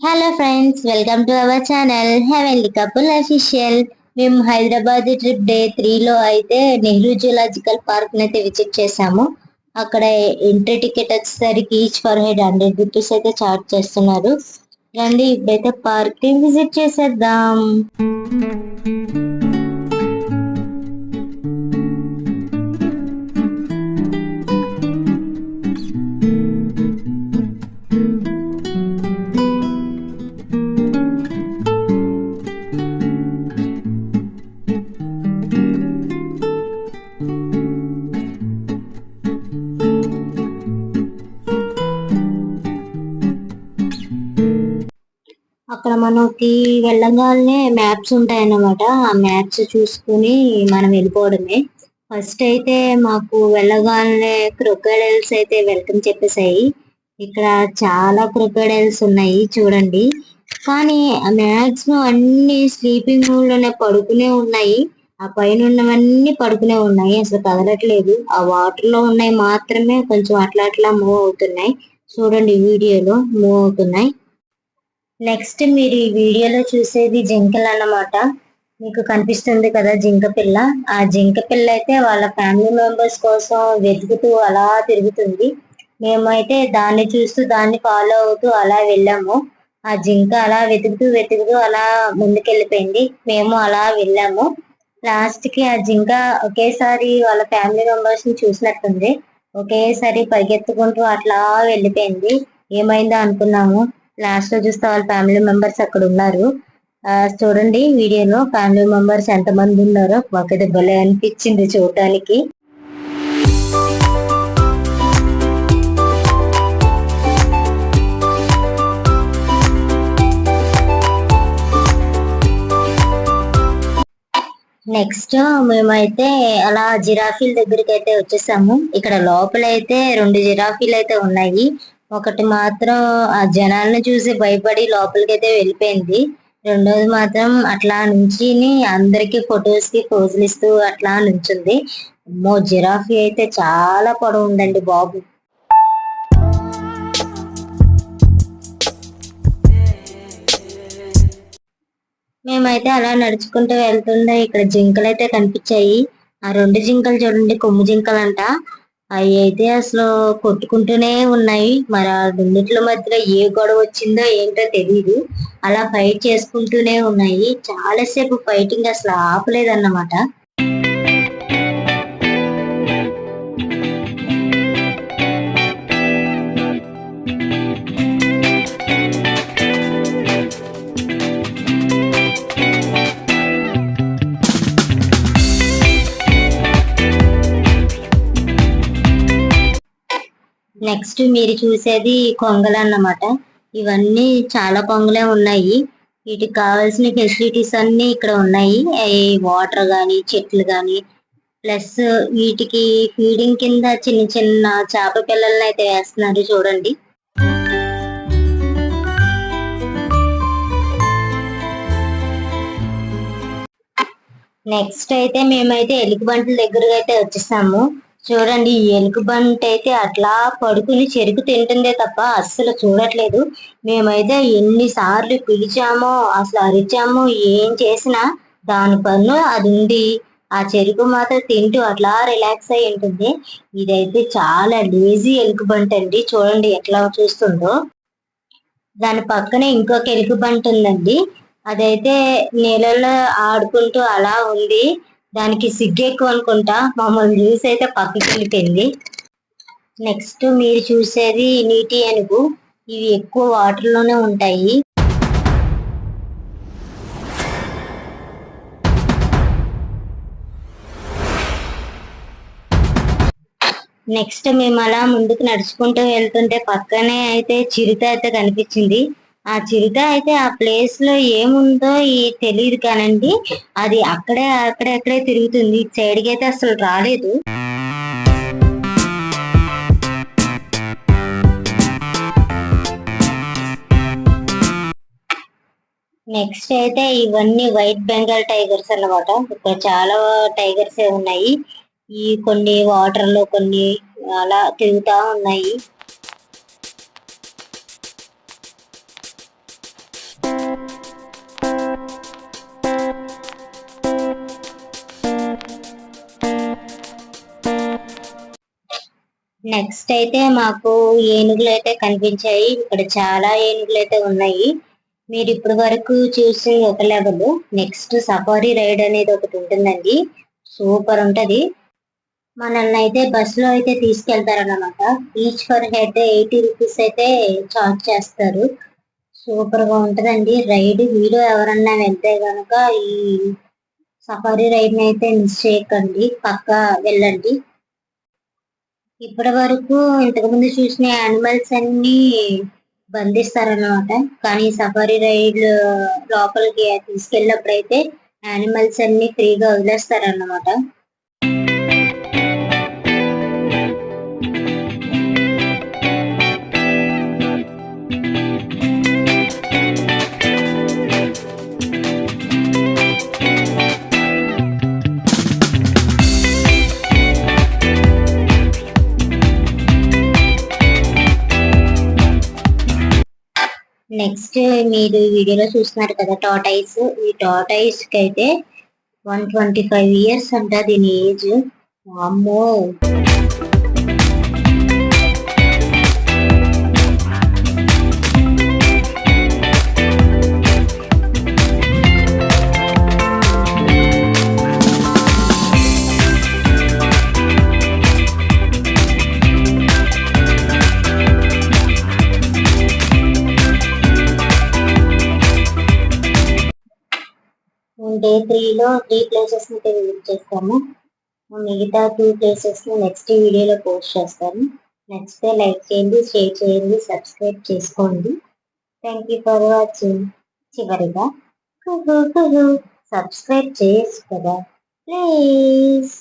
Hello friends, welcome to our channel heavenly couple official. మేము Hyderabad trip day 3లో అయితే Nehru zoological park అయితే visit చేసాము. అక్కడ ఎంట్రీ టికెట్ వచ్చేసరికి ఈచ్ ఫర్ హెడ్ 100 రూపీస్ అయితే చార్జ్ చేస్తున్నారు. రండి ఇప్పుడైతే పార్క్ ని విజిట్ చేసేద్దాం. అక్కడ మనకి వెళ్ళగానే మ్యాప్స్ ఉంటాయన్నమాట. ఆ మ్యాప్స్ చూసుకుని మనం వెళ్ళిపోవడమే. ఫస్ట్ అయితే మాకు వెళ్ళగానే క్రొకోడైల్స్ అయితే వెల్కమ్ చెప్పేసాయి. ఇక్కడ చాలా క్రొకోడైల్స్ ఉన్నాయి చూడండి. కానీ మ్యాక్సిమం అన్ని స్లీపింగ్ మూడ్ లోనే పడుకునే ఉన్నాయి. ఆ పైన ఉన్నవన్నీ పడుకునే ఉన్నాయి, అసలు కదలట్లేదు. ఆ వాటర్ లో ఉన్నాయి మాత్రమే కొంచెం అట్లా అట్లా మూవ్ అవుతున్నాయి. చూడండి వీడియోలో మూవ్ అవుతున్నాయి. నెక్స్ట్ మీరు ఈ వీడియోలో చూసేది జింకలు అన్నమాట. మీకు కనిపిస్తుంది కదా జింక పిల్ల. ఆ జింక పిల్ల అయితే వాళ్ళ ఫ్యామిలీ మెంబర్స్ కోసం వెతుకుతూ అలా తిరుగుతుంది. మేమైతే దాన్ని చూస్తూ దాన్ని ఫాలో అవుతూ అలా వెళ్ళాము. ఆ జింక అలా వెతుకుతూ వెతుకుతూ అలా ముందుకెళ్ళిపోయింది. మేము అలా వెళ్ళాము. లాస్ట్ కి ఆ జింక ఒకేసారి వాళ్ళ ఫ్యామిలీ మెంబర్స్ ని చూసినట్టుంది. ఒకేసారి పరిగెత్తుకుంటూ అట్లా వెళ్ళిపోయింది. ఏమైందో అనుకున్నాము. లాస్ట్ లో చూస్తే వాళ్ళ ఫ్యామిలీ మెంబర్స్ అక్కడ ఉన్నారు. చూడండి వీడియోలో ఫ్యామిలీ మెంబర్స్ ఎంత మంది ఉన్నారో. మాకైతే భలే అనిపించింది చూడటానికి. నెక్స్ట్ మేమైతే అలా జిరాఫీల దగ్గరికి అయితే వచ్చేసాము. ఇక్కడ లోపల అయితే 2 జిరాఫీలు అయితే ఉన్నాయి. ఒకటి మాత్రం ఆ జనాలను చూసి భయపడి లోపలికైతే వెళ్ళిపోయింది. రెండోది మాత్రం అట్లా నుంచి అందరికి ఫొటోస్ కి పోజులు ఇస్తూ అట్లా నుంచుంది. అమ్మో, జిరాఫీ అయితే చాలా పొడవు ఉందండి బాబు. మేమైతే అలా నడుచుకుంటూ వెళ్తుండే ఇక్కడ జింకలు అయితే కనిపించాయి. ఆ 2 జింకలు చూడండి, కొమ్ము జింకలు అంట. అవి అయితే అసలు కొట్టుకుంటూనే ఉన్నాయి. మరి ఆ రెండిట్ల మధ్యలో ఏ గొడవ వచ్చిందో ఏంటో తెలియదు. అలా ఫైట్ చేసుకుంటూనే ఉన్నాయి. చాలాసేపు ఫైటింగ్ అసలు ఆపలేదన్నమాట. నెక్స్ట్ మీరు చూసేది కొంగలు అన్నమాట. ఇవన్నీ చాలా కొంగలే ఉన్నాయి. వీటికి కావాల్సిన ఫెసిలిటీస్ అన్ని ఇక్కడ ఉన్నాయి. వాటర్ గాని, చెట్లు గాని, ప్లస్ వీటికి ఫీడింగ్ కింద చిన్న చిన్న చేప పిల్లల్ని అయితే వేస్తున్నారు చూడండి. నెక్స్ట్ అయితే మేమైతే ఎలుగుబంట్ల దగ్గరకు అయితే వచ్చేసాము. చూడండి, ఈ ఎలుగుబంటి అయితే అట్లా పడుకుని చెరుకు తింటుందే తప్ప అస్సలు చూడట్లేదు. మేమైతే ఎన్నిసార్లు పిలిచామో, అసలు అరిచామో, ఏం చేసినా దాని పన్ను అది ఉంది. ఆ చెరుకు మాత్రం తింటూ అట్లా రిలాక్స్ అయి ఉంటుంది. ఇదైతే చాలా లేజీ ఎలుగుబంటి అండి. చూడండి ఎట్లా చూస్తుందో. దాని పక్కనే ఇంకొక ఎలుగుబంటి ఉందండి. అదైతే నీళ్ళలో ఆడుకుంటూ అలా ఉంది. దానికి సిగ్గు ఎక్కువ అనుకుంటా, మమ్మల్ని చూసి అయితే పక్కకి వెళ్ళిపోయింది. నెక్స్ట్ మీరు చూసేది నీటి ఏనుగు. ఇవి ఎక్కువ వాటర్ లోనే ఉంటాయి. నెక్స్ట్ మేము అలా ముందుకు నడుచుకుంటూ వెళ్తుంటే పక్కనే అయితే చిరుత అయితే కనిపించింది. ఆ చిరుత అయితే ఆ ప్లేస్ లో ఏముందో తెలియదు కానండి, అది అక్కడే తిరుగుతుంది. సైడ్ కి అయితే అసలు రాలేదు. నెక్స్ట్ అయితే ఇవన్నీ వైట్ బెంగాల్ టైగర్స్ అన్నమాట. ఇక్కడ చాలా టైగర్స్ ఉన్నాయి. ఈ కొన్ని వాటర్ లో, కొన్ని అలా తిరుగుతా ఉన్నాయి. నెక్స్ట్ అయితే మాకు ఏనుగులు అయితే కనిపించాయి. ఇక్కడ చాలా ఏనుగులు అయితే ఉన్నాయి. మీరు ఇప్పటి వరకు చూసి ఒక లెవెల్. నెక్స్ట్ సఫారీ రైడ్ అనేది ఒకటి ఉంటుందండి. సూపర్ ఉంటది. మనల్ని అయితే బస్ లో అయితే తీసుకెళ్తారన్నమాట. ఈచ్ ఫర్ హెడ్ 80 రూపీస్ అయితే చార్జ్ చేస్తారు. సూపర్ గా ఉంటదండి రైడ్. మీరు ఎవరన్నా వెళ్తే గనక ఈ సఫారీ రైడ్ ని అయితే మిస్ చేయకండి, పక్కా వెళ్ళండి. ఇప్పటి వరకు ఇంతకు ముందు చూసిన యానిమల్స్ అన్ని బంధిస్తారన్నమాట. కానీ సఫారీ రైడ్ లోపలికి తీసుకెళ్ళినప్పుడైతే యానిమల్స్ అన్ని ఫ్రీగా వదిలేస్తారన్నమాట. నెక్స్ట్ మీరు వీడియోలో చూస్తున్నారు కదా టార్టాయిస్. ఈ టార్టాయిస్ కి అయితే 125 ఇయర్స్ అంట దీని ఏజ్. అమ్మో. డే 3లో 3 ప్లేసెస్ ని విజిట్ చేస్తాము. మిగతా 2 ప్లేసెస్ ని నెక్స్ట్ వీడియోలో పోస్ట్ చేస్తాను. నచ్చితే లైక్ చేయండి, షేర్ చేయండి, సబ్స్క్రైబ్ చేసుకోండి. Thank you for watching. చివరిగా సబ్స్క్రైబ్ చేయొచ్చు కదా ప్లీజ్.